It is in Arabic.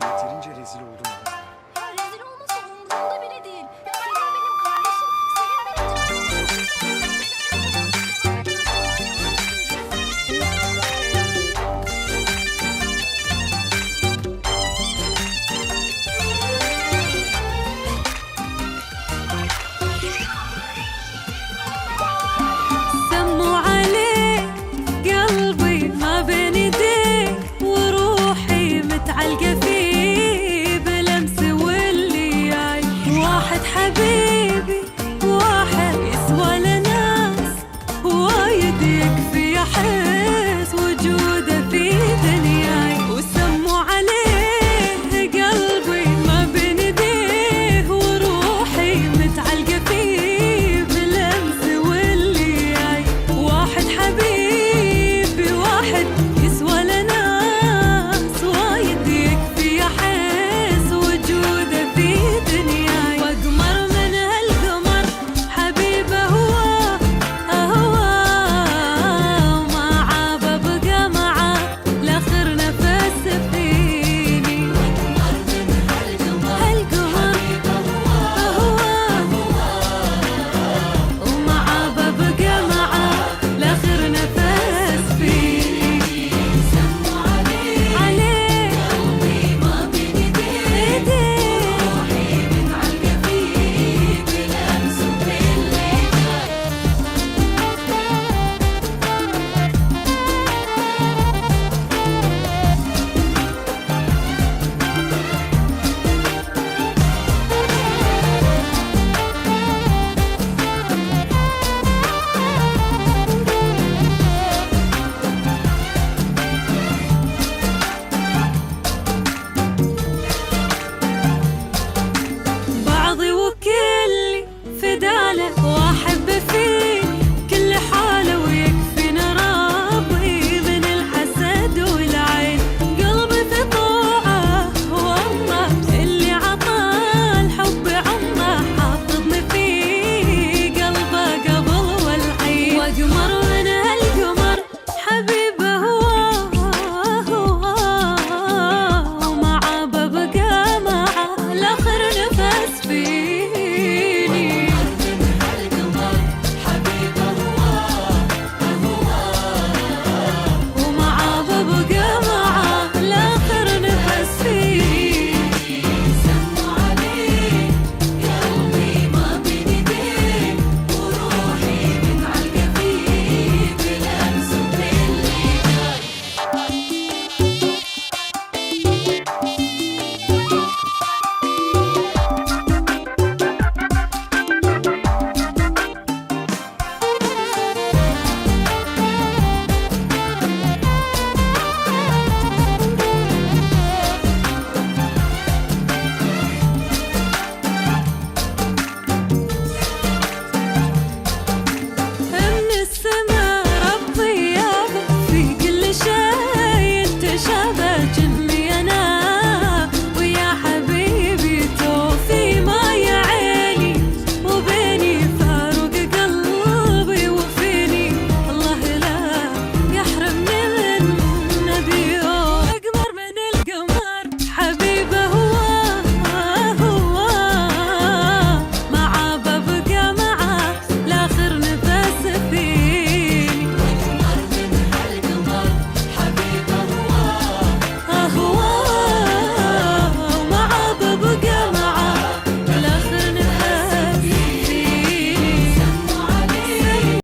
Yeterince rezil oldum Nazlı. Ya rezil olması umurumda bile değil. Ya Selin benim kardeşim. Selin benim سموا عليه قلبي ما بين ايديه وروحي متعلقة فيه بلمس واللي جاي واحد حبيبي واحد يسوى لناس وايد يكفي احس وجوده في دنياي وسموا عليه قلبي ما بين ايديه وروحي متعلقة فيه بلمس واللي جاي واحد حبيبي واحد يسوى لناس وايد يكفي احس وجوده في دنياي واقمر من هالقمر حبيبه هو ما عاب ابقى معاه لاخر نفس فيني واقمر من هالقمر هو وما عاب ابقى معاه لاخر نفس فيني سموا عليه قلبي ما بين ايديه روحي متعلقة فيه بلمسه بالليل بعضي وكلي فداله واحب فيه كل حاله ويكفينا ربي من الحسد والعين قلبي في طوعه والله اللي عطاه الحب عمره حافظني فيه قلبه قبل والحين واقمر من هالقمر حبيبه هو وما عاب ابقى معاه لاخر نفس فيني وما عاب ابقى معاه لاخر نفس فيني سموا عليه قلبي ما بين ايديه وروحي متعلقة فيه بلمسه بالليل من السما ربي يابا في كل شيء انت شابه جنبي انا ويا حبيبي توفي ما يا عيني وبيني فاروق قلبي وفيني الله لا يحرمني من نبيه اقمر من القمر حبيبه